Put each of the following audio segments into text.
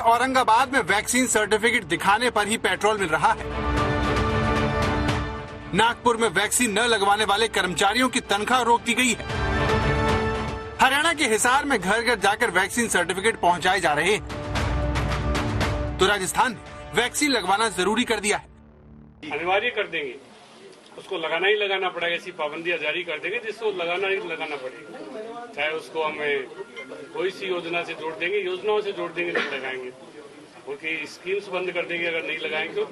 औरंगाबाद में vaccine certificate दिखाने पर ही पेट्रोल मिल रहा है। नागपुर में वैक्सीन न लगवाने वाले कर्मचारियों की तनख्वाह रोक दी गई है। हरियाणा के हिसार में घर घर जाकर वैक्सीन सर्टिफिकेट पहुंचाए जा रहे हैं। तो राजस्थान ने वैक्सीन लगवाना जरूरी कर दिया है। अनिवार्य कर देंगे, उसको लगाना ही लगाना पड़ेगा। ऐसी पाबंदियां जारी कर देंगे जिसको लगाना ही लगाना पड़ेगा। चाहे उसको हमें कोई सी योजना से जोड़ देंगे, योजनाओं से जोड़ देंगे, नहीं लगाएंगे। उनकी स्कीम्स बंद कर देंगे अगर नहीं लगाएंगे। तो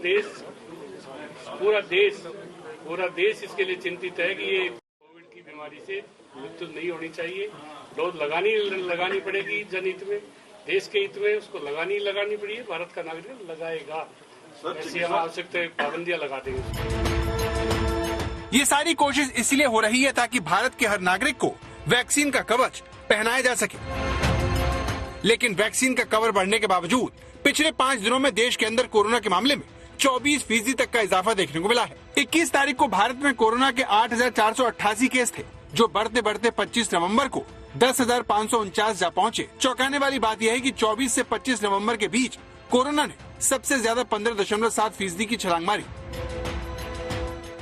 पूरा देश इसके लिए चिंतित है कि ये कोविड की बीमारी से मृत्यु नहीं होनी चाहिए। डोज लगानी पड़ेगी जनहित में, देश के हित में, उसको लगानी पड़ेगी। भारत का नागरिक लगाएगा, ऐसी हम आवश्यकता पाबंदियां लगा देंगे। ये सारी कोशिश इसलिए हो रही है ताकि भारत के हर नागरिक को वैक्सीन का कवच पहनाया जा सके। लेकिन वैक्सीन का कवर बढ़ने के बावजूद पिछले 5 दिनों में देश के अंदर कोरोना के मामले में 24% तक का इजाफा देखने को मिला है। 21 तारीख को भारत में कोरोना के 8,488 केस थे, जो बढ़ते बढ़ते 25 नवंबर को 10,549 जा पहुंचे। चौंकाने वाली बात यह है कि 24 से 25 नवंबर के बीच कोरोना ने सबसे ज्यादा 15.7% की छलांग मारी।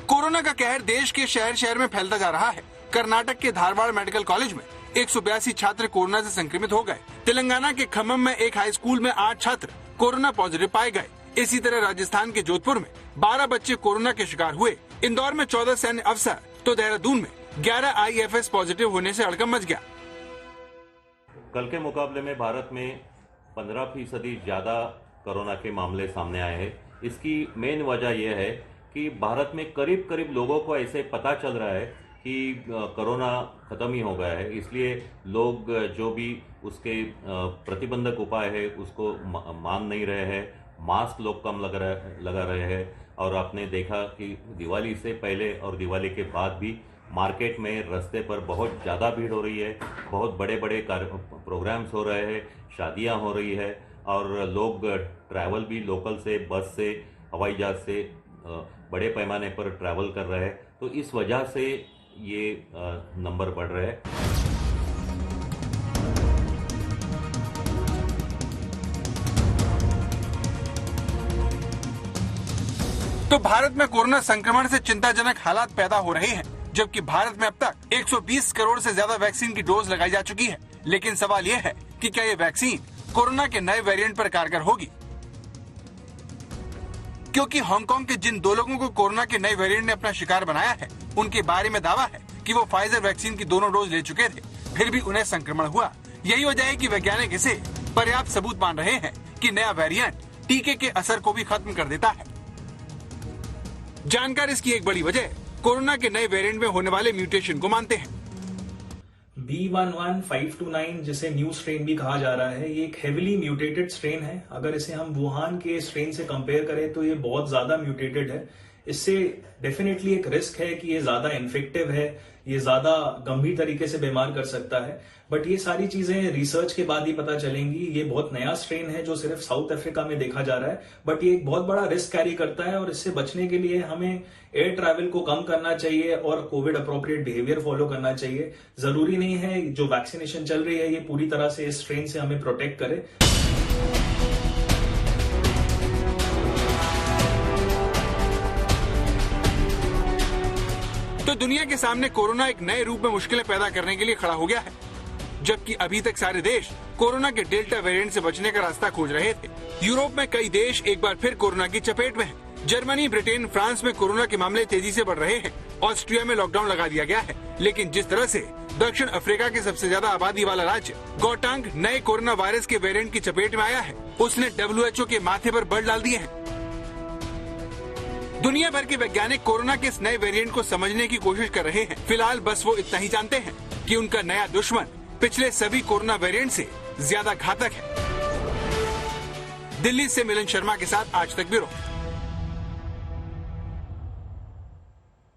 कोरोना का कहर देश के शहर शहर में फैलता जा रहा है। कर्नाटक के धारवाड़ मेडिकल कॉलेज में 182 छात्र कोरोना से संक्रमित हो गए। तेलंगाना के खम्मम में एक हाई स्कूल में 8 छात्र कोरोना पॉजिटिव पाए गए। इसी तरह राजस्थान के जोधपुर में 12 बच्चे कोरोना के शिकार हुए। इंदौर में 14 सैन्य अफसर, तो देहरादून में 11 IFS पॉजिटिव होने से हड़कंप मच गया। कल के मुकाबले में भारत में 15% ज्यादा कोरोना के मामले सामने आए हैं। इसकी मेन वजह यह है कि भारत में करीब करीब लोगों को ऐसे पता चल रहा है कि कोरोना खत्म ही हो गया है। इसलिए लोग जो भी उसके प्रतिबंधक उपाय है उसको मान नहीं रहे हैं। मास्क लोग कम लगा रहे हैं। और आपने देखा कि दिवाली से पहले और दिवाली के बाद भी मार्केट में रास्ते पर बहुत ज़्यादा भीड़ हो रही है। बहुत बड़े बड़े प्रोग्राम्स हो रहे हैं, शादियां हो रही है और लोग ट्रैवल भी लोकल से, बस से, हवाई जहाज से बड़े पैमाने पर ट्रैवल कर रहे हैं। तो इस वजह से ये नंबर बढ़ रहे हैं। तो भारत में कोरोना संक्रमण से चिंताजनक हालात पैदा हो रहे हैं, जबकि भारत में अब तक 120 करोड़ से ज्यादा वैक्सीन की डोज लगाई जा चुकी है। लेकिन सवाल यह है कि क्या ये वैक्सीन कोरोना के नए वेरिएंट पर कारगर होगी? क्योंकि हांगकांग के जिन 2 लोगों को कोरोना के नए वेरिएंट ने अपना शिकार बनाया है, उनके बारे में दावा है कि वो फाइजर वैक्सीन की दोनों डोज ले चुके थे, फिर भी उन्हें संक्रमण हुआ। यही वजह है कि वैज्ञानिक इसे पर्याप्त सबूत मान रहे हैं कि नया वेरिएंट टीके के असर को भी खत्म कर देता है। जानकार इसकी एक बड़ी वजह कोरोना के नए वेरिएंट में होने वाले म्यूटेशन को मानते हैं। B11529 जिसे न्यू स्ट्रेन भी कहा जा रहा है, ये एक हेविली म्यूटेटेड स्ट्रेन है। अगर इसे हम वुहान के स्ट्रेन से कंपेयर करें तो ये बहुत ज्यादा म्यूटेटेड है। इससे डेफिनेटली एक रिस्क है कि ये ज्यादा इन्फेक्टिव है, ये ज्यादा गंभीर तरीके से बीमार कर सकता है। बट ये सारी चीजें रिसर्च के बाद ही पता चलेंगी। ये बहुत नया स्ट्रेन है जो सिर्फ साउथ अफ्रीका में देखा जा रहा है, बट ये एक बहुत बड़ा रिस्क कैरी करता है और इससे बचने के लिए हमें एयर ट्रैवल को कम करना चाहिए और कोविड अप्रोप्रिएट बिहेवियर फॉलो करना चाहिए। जरूरी नहीं है जो वैक्सीनेशन चल रही है ये पूरी तरह से इस स्ट्रेन से हमें प्रोटेक्ट करे। तो दुनिया के सामने कोरोना एक नए रूप में मुश्किलें पैदा करने के लिए खड़ा हो गया है। जबकि अभी तक सारे देश कोरोना के डेल्टा वेरिएंट से बचने का रास्ता खोज रहे थे। यूरोप में कई देश एक बार फिर कोरोना की चपेट में हैं। जर्मनी, ब्रिटेन, फ्रांस में कोरोना के मामले तेजी से बढ़ रहे हैं। ऑस्ट्रिया में लॉकडाउन लगा दिया गया है। लेकिन जिस तरह से दक्षिण अफ्रीका के सबसे ज्यादा आबादी वाला राज्य गौटांग नए कोरोना वायरस के वेरिएंट की चपेट में आया है, उसने WHO के माथे पर बल डाल दिए हैं। दुनिया भर के वैज्ञानिक कोरोना के इस नए वेरिएंट को समझने की कोशिश कर रहे हैं। फिलहाल बस वो इतना ही जानते हैं कि उनका नया दुश्मन पिछले सभी कोरोना वेरिएंट से ज्यादा घातक है। दिल्ली से मिलन शर्मा के साथ आज तक ब्यूरो।